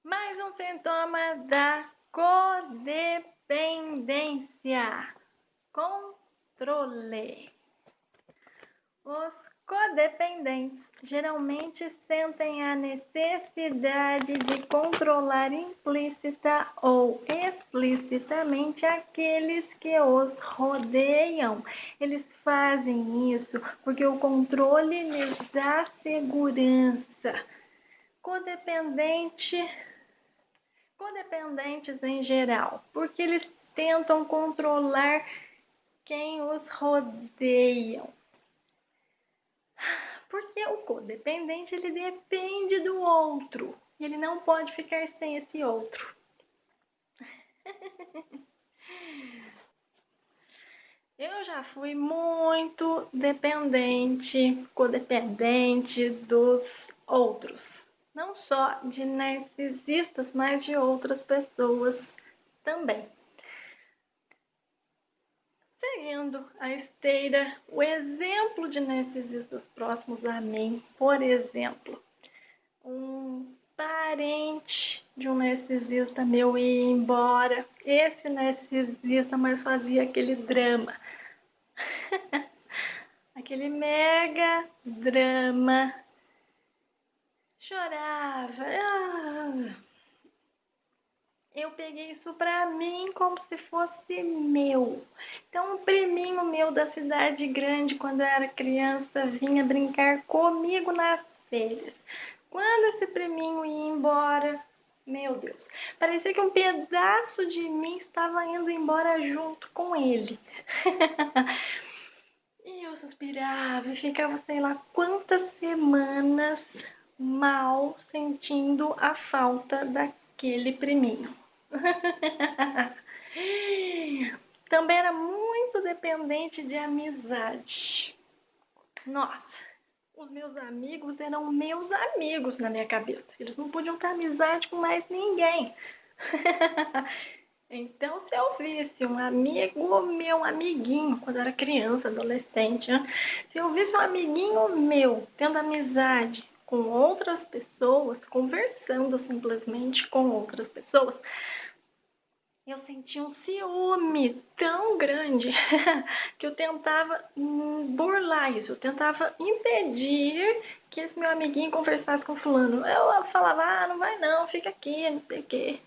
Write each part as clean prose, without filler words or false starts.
Mais um sintoma da codependência. Controle. Os codependentes geralmente sentem a necessidade de controlar implícita ou explicitamente aqueles que os rodeiam. Eles fazem isso porque o controle lhes dá segurança. Codependentes em geral, porque eles tentam controlar quem os rodeiam. Porque o codependente, ele depende do outro, e ele não pode ficar sem esse outro. Eu já fui muito dependente, codependente dos outros. Não só de narcisistas, mas de outras pessoas também. Seguindo a esteira, o exemplo de narcisistas próximos a mim, por exemplo, um parente de um narcisista meu ia embora. Esse narcisista mais fazia aquele drama. Aquele mega drama. Chorava. Eu peguei isso pra mim como se fosse meu. Então, um priminho meu da cidade grande, quando eu era criança, vinha brincar comigo nas férias. Quando esse priminho ia embora, meu Deus, parecia que um pedaço de mim estava indo embora junto com ele. E eu suspirava e ficava sei lá quantas semanas mal sentindo a falta daquele priminho. Também era muito dependente de amizade. Nossa, os meus amigos eram meus amigos na minha cabeça. Eles não podiam ter amizade com mais ninguém. Então, se eu visse um amigo meu, um amiguinho, quando eu era criança, adolescente, né? Se eu visse um amiguinho meu tendo amizade com outras pessoas, conversando simplesmente com outras pessoas, eu sentia um ciúme tão grande que eu tentava burlar isso, eu tentava impedir que esse meu amiguinho conversasse com fulano. Eu falava, não vai não, fica aqui, não sei o quê.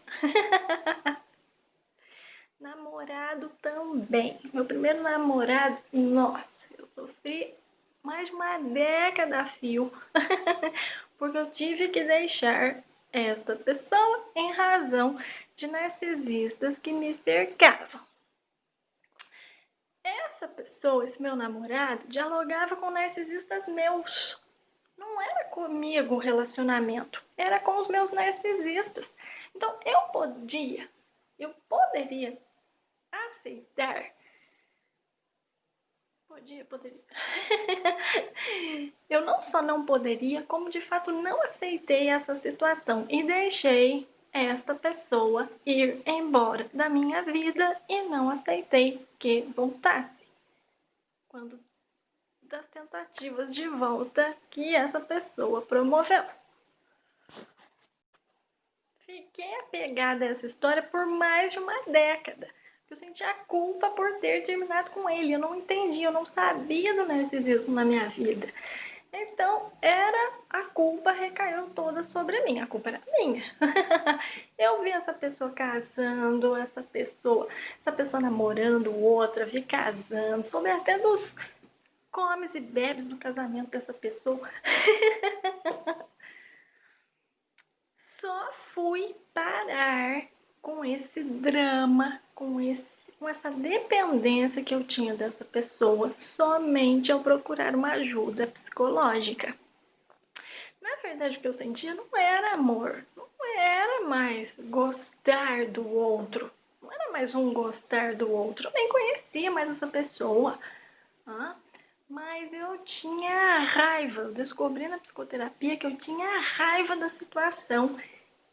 Namorado também. Meu primeiro namorado, nossa, eu sofri mais de uma década a fio, porque eu tive que deixar esta pessoa em razão de narcisistas que me cercavam. Essa pessoa, esse meu namorado, dialogava com narcisistas meus. Não era comigo o relacionamento, era com os meus narcisistas. Então eu poderia aceitar. Poderia. Eu não só não poderia, como de fato não aceitei essa situação e deixei esta pessoa ir embora da minha vida e não aceitei que voltasse. Quando das tentativas de volta que essa pessoa promoveu. Fiquei apegada a essa história por mais de uma década. Eu sentia culpa por ter terminado com ele. Eu não entendia, eu não sabia do narcisismo na minha vida. Então, a culpa recaiu toda sobre mim. A culpa era minha. Eu vi essa pessoa casando, essa pessoa namorando outra, vi casando, soube até dos comes e bebes do casamento dessa pessoa. Só fui parar com esse drama, com essa dependência que eu tinha dessa pessoa somente ao procurar uma ajuda psicológica. Na verdade, o que eu sentia não era amor, não era mais gostar do outro, não era mais um gostar do outro. Eu nem conhecia mais essa pessoa, mas eu tinha raiva. Eu descobri na psicoterapia que eu tinha raiva da situação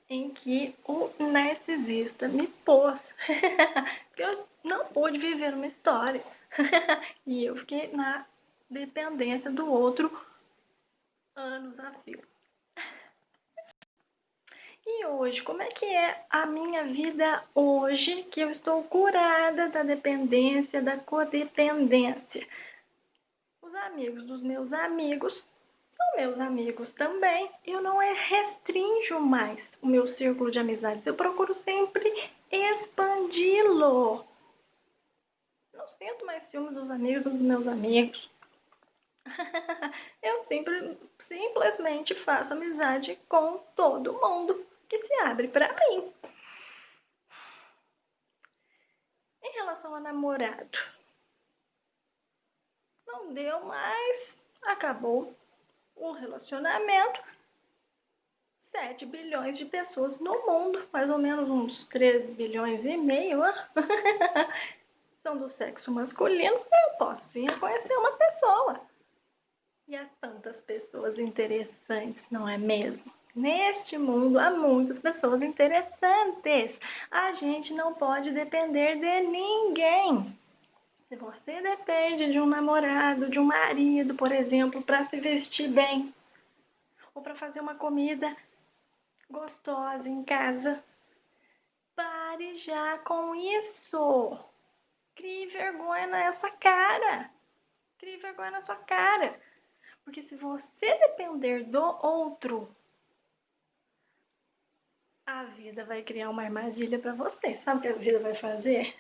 em que o narcisista me pôs. Porque eu não pude viver uma história. E eu fiquei na dependência do outro anos a fio. E hoje, como é que é a minha vida hoje, que eu estou curada da dependência, da codependência? Os amigos dos meus amigos são meus amigos também. Eu não restringo mais o meu círculo de amizades. Eu procuro sempre expandi-lo. Não sinto mais ciúme dos amigos dos meus amigos. Eu simplesmente faço amizade com todo mundo que se abre para mim. Em relação a namorado, não deu mais, acabou o relacionamento. 7 bilhões de pessoas no mundo, mais ou menos uns 3 bilhões e meio, são do sexo masculino. Eu posso vir a conhecer uma pessoa. E há tantas pessoas interessantes, não é mesmo? Neste mundo há muitas pessoas interessantes. A gente não pode depender de ninguém. Se você depende de um namorado, de um marido, por exemplo, para se vestir bem, ou para fazer uma comida gostosa em casa, pare já com isso. Crie vergonha nessa cara. Crie vergonha na sua cara. Porque se você depender do outro, a vida vai criar uma armadilha para você. Sabe o que a vida vai fazer?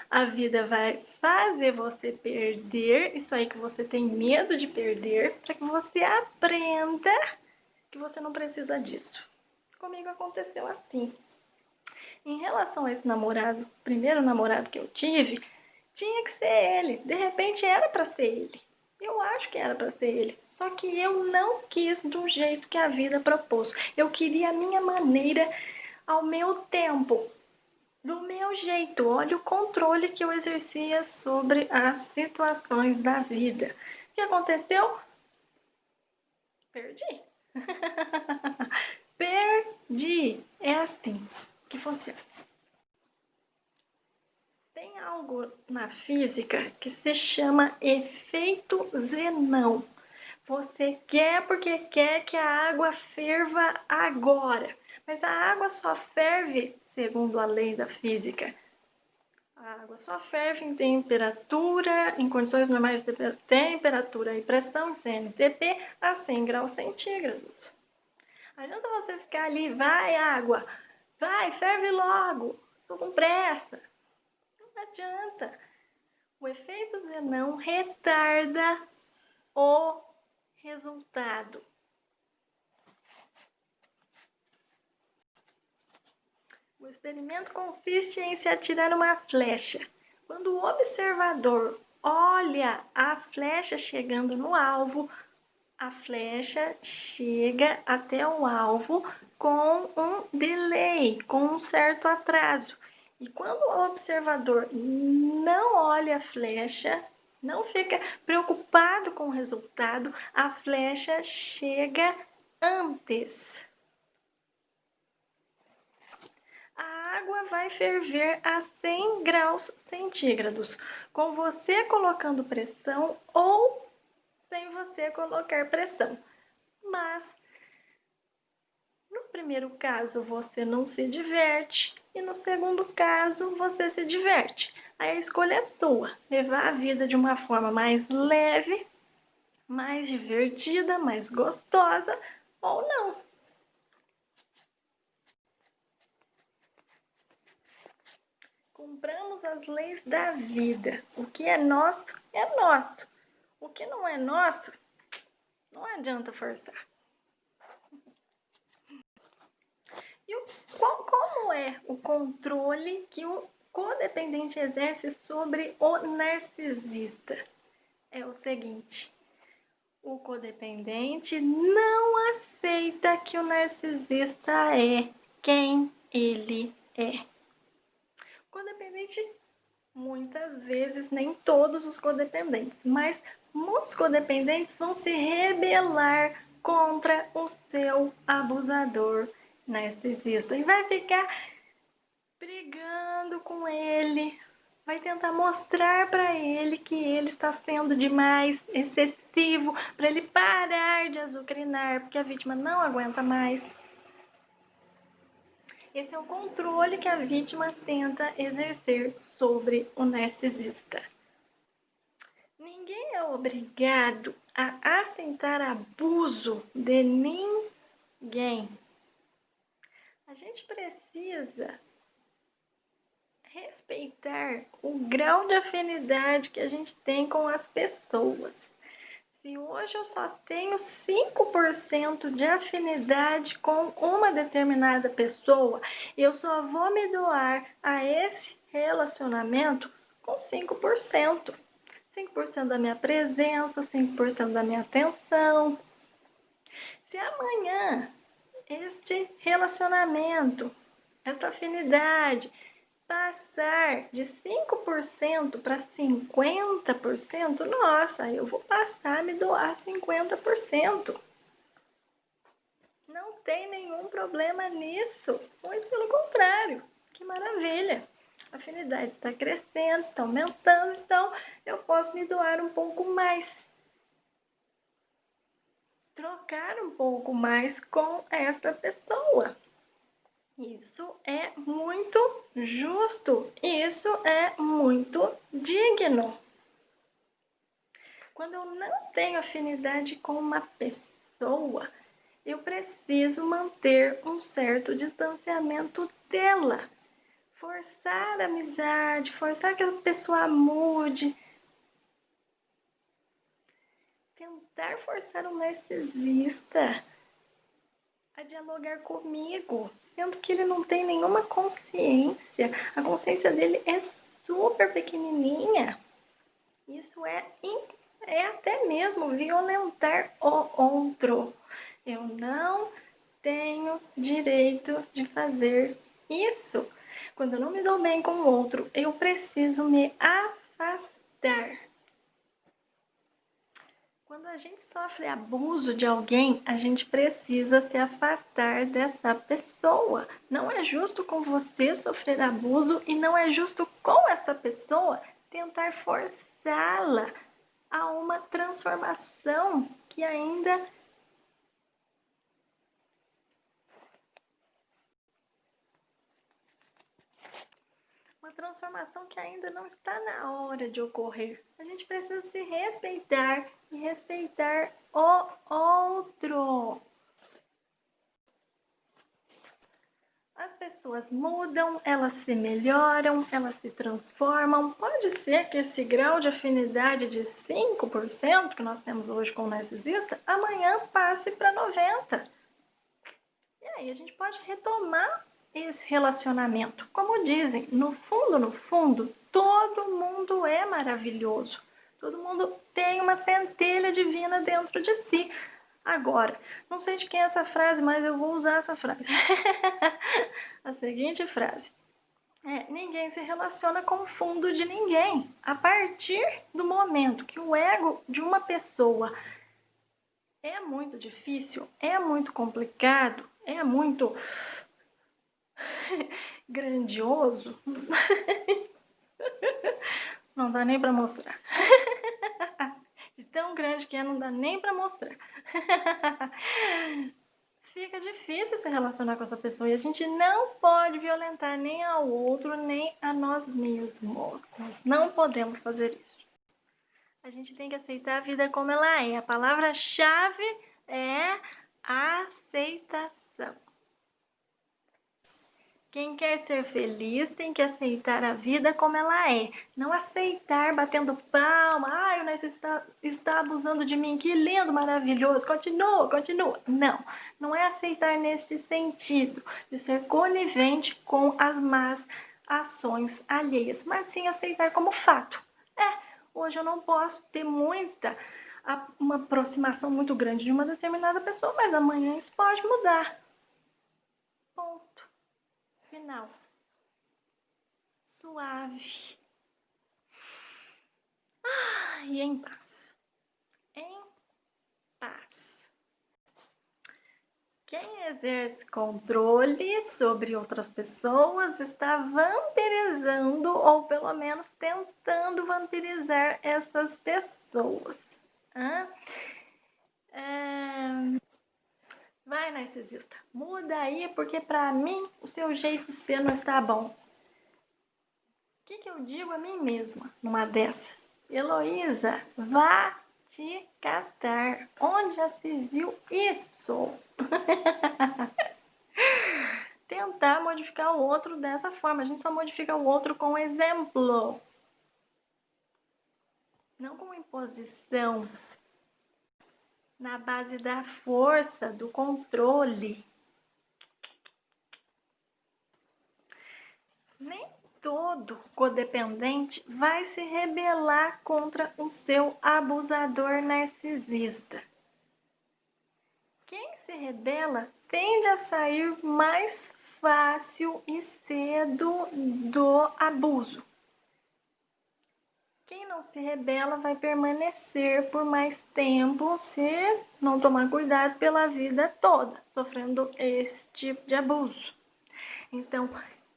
A vida vai fazer você perder isso aí que você tem medo de perder, para que você aprenda que você não precisa disso. Comigo aconteceu assim. Em relação a esse namorado, primeiro namorado que eu tive, tinha que ser ele. De repente era para ser ele. Eu acho que era para ser ele. Só que eu não quis do jeito que a vida propôs. Eu queria a minha maneira, ao meu tempo, do meu jeito. Olha o controle que eu exercia sobre as situações da vida. O que aconteceu? Perdi. Perdi. É assim que funciona. Tem algo na física que se chama efeito Zenão. Você quer porque quer que a água ferva agora, mas a água só ferve, segundo a lei da física. A água só ferve em temperatura, em condições normais de temperatura e pressão, CNTP, a 100 graus centígrados. Adianta você ficar ali, vai água, vai, ferve logo, tô com pressa. Não adianta. O efeito Zenão retarda o resultado. O experimento consiste em se atirar uma flecha. Quando o observador olha a flecha chegando no alvo, a flecha chega até o alvo com um delay, com um certo atraso. E quando o observador não olha a flecha, não fica preocupado com o resultado, a flecha chega antes. A água vai ferver a 100 graus centígrados, com você colocando pressão ou sem você colocar pressão. Mas no primeiro caso você não se diverte e no segundo caso você se diverte. Aí a escolha é sua, levar a vida de uma forma mais leve, mais divertida, mais gostosa ou não. Cumpramos as leis da vida. O que é nosso, é nosso. O que não é nosso, não adianta forçar. E como é o controle que o codependente exerce sobre o narcisista? É o seguinte: o codependente não aceita que o narcisista é quem ele é. O codependente, muitas vezes, nem todos os codependentes, mas muitos codependentes vão se rebelar contra o seu abusador narcisista e vai ficar brigando com ele, vai tentar mostrar para ele que ele está sendo demais, excessivo, para ele parar de azucrinar, porque a vítima não aguenta mais. Esse é o controle que a vítima tenta exercer sobre o narcisista. Ninguém é obrigado a aceitar abuso de ninguém. A gente precisa respeitar o grau de afinidade que a gente tem com as pessoas. Se hoje eu só tenho 5% de afinidade com uma determinada pessoa, eu só vou me doar a esse relacionamento com 5%. 5% da minha presença, 5% da minha atenção. Se amanhã este relacionamento, esta afinidade, passar de 5% para 50%, nossa, eu vou passar a me doar 50%. Não tem nenhum problema nisso, muito pelo contrário, que maravilha. A afinidade está crescendo, está aumentando, então eu posso me doar um pouco mais. Trocar um pouco mais com esta pessoa. Isso é muito justo, isso é muito digno. Quando eu não tenho afinidade com uma pessoa, eu preciso manter um certo distanciamento dela. Forçar a amizade, forçar que a pessoa mude. Tentar forçar um narcisista a dialogar comigo, sendo que ele não tem nenhuma consciência. A consciência dele é super pequenininha. Isso é até mesmo violentar o outro. Eu não tenho direito de fazer isso. Quando eu não me dou bem com o outro, eu preciso me afastar. Quando a gente sofre abuso de alguém, a gente precisa se afastar dessa pessoa. Não é justo com você sofrer abuso e não é justo com essa pessoa tentar forçá-la a uma transformação que ainda não está na hora de ocorrer. A gente precisa se respeitar e respeitar o outro. As pessoas mudam, elas se melhoram, elas se transformam. Pode ser que esse grau de afinidade de 5% que nós temos hoje com o narcisista, amanhã passe para 90%. E aí a gente pode retomar esse relacionamento. Como dizem, no fundo, todo mundo é maravilhoso. Todo mundo tem uma centelha divina dentro de si. Agora, não sei de quem é essa frase, mas eu vou usar essa frase. A seguinte frase. Ninguém se relaciona com o fundo de ninguém. A partir do momento que o ego de uma pessoa é muito difícil, é muito complicado, é muito grandioso, não dá nem para mostrar. De tão grande que é, não dá nem para mostrar. Fica difícil se relacionar com essa pessoa e a gente não pode violentar nem ao outro, nem a nós mesmos. Nós não podemos fazer isso. A gente tem que aceitar a vida como ela é. A palavra-chave é aceitação. Quem quer ser feliz tem que aceitar a vida como ela é. Não aceitar batendo palma. Ai, o narcisista está abusando de mim. Que lindo, maravilhoso. Continua. Não, não é aceitar neste sentido de ser conivente com as más ações alheias, mas sim aceitar como fato. Hoje eu não posso ter uma aproximação muito grande de uma determinada pessoa, mas amanhã isso pode mudar. Ponto. Final. Suave. E em paz. Em paz. Quem exerce controle sobre outras pessoas está vampirizando, ou pelo menos tentando vampirizar essas pessoas. Vai, narcisista, muda aí, porque pra mim o seu jeito de ser não está bom. O que eu digo a mim mesma numa dessa? Heloísa, vá te catar. Onde já se viu isso? Tentar modificar o outro dessa forma. A gente só modifica o outro com exemplo, não com imposição. Na base da força, do controle. Nem todo codependente vai se rebelar contra o seu abusador narcisista. Quem se rebela tende a sair mais fácil e cedo do abuso. Quem não se rebela vai permanecer por mais tempo se não tomar cuidado pela vida toda, sofrendo esse tipo de abuso. Então,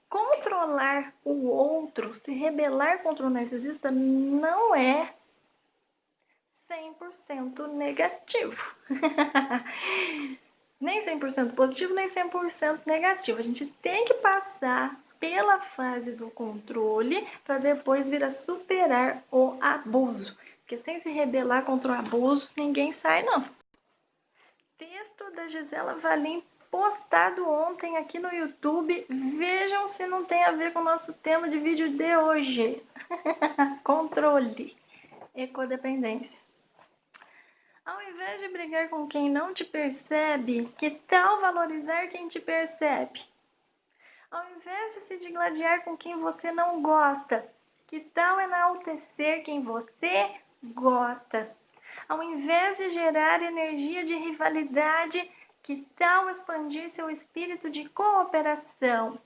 controlar o outro, se rebelar contra o narcisista não é 100% negativo. Nem 100% positivo, nem 100% negativo. A gente tem que passar pela fase do controle para depois vir a superar o abuso. Porque sem se rebelar contra o abuso, ninguém sai, não. Texto da Gisela Valim postado ontem aqui no YouTube. Vejam se não tem a ver com o nosso tema de vídeo de hoje. Controle e codependência. Ao invés de brigar com quem não te percebe, que tal valorizar quem te percebe? Ao invés de se digladiar com quem você não gosta, que tal enaltecer quem você gosta? Ao invés de gerar energia de rivalidade, que tal expandir seu espírito de cooperação?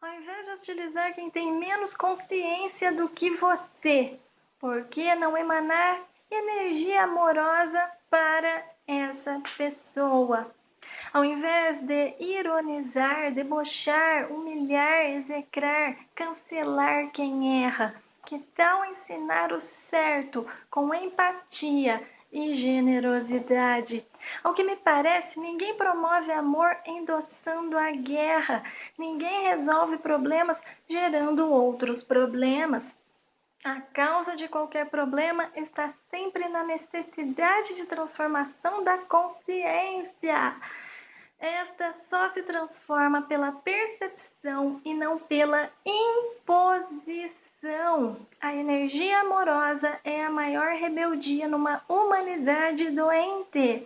Ao invés de hostilizar quem tem menos consciência do que você, por que não emanar energia amorosa para essa pessoa? Ao invés de ironizar, debochar, humilhar, execrar, cancelar quem erra, que tal ensinar o certo com empatia e generosidade? Ao que me parece, ninguém promove amor endossando a guerra. Ninguém resolve problemas gerando outros problemas. A causa de qualquer problema está sempre na necessidade de transformação da consciência. Esta só se transforma pela percepção e não pela imposição. A energia amorosa é a maior rebeldia numa humanidade doente.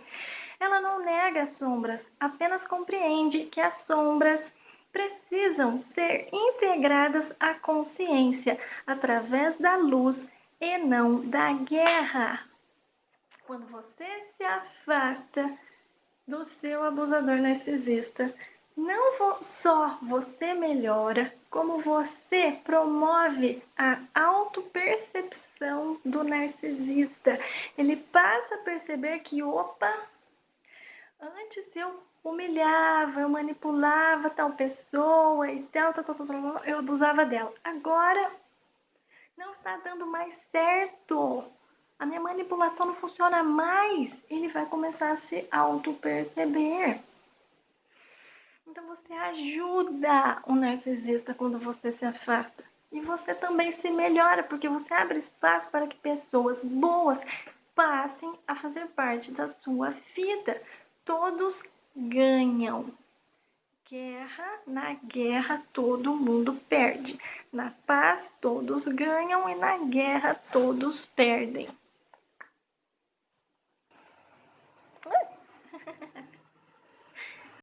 Ela não nega as sombras, apenas compreende que as sombras precisam ser integradas à consciência através da luz e não da guerra. Quando você se afasta do seu abusador narcisista, não só você melhora, como você promove a autopercepção do narcisista. Ele passa a perceber que, opa, antes eu humilhava, eu manipulava tal pessoa e tal, eu abusava dela. Agora não está dando mais certo. A minha manipulação não funciona mais. Ele vai começar a se auto-perceber. Então você ajuda o narcisista quando você se afasta. E você também se melhora, porque você abre espaço para que pessoas boas passem a fazer parte da sua vida. Todos ganham. Na guerra todo mundo perde. Na paz todos ganham e na guerra todos perdem.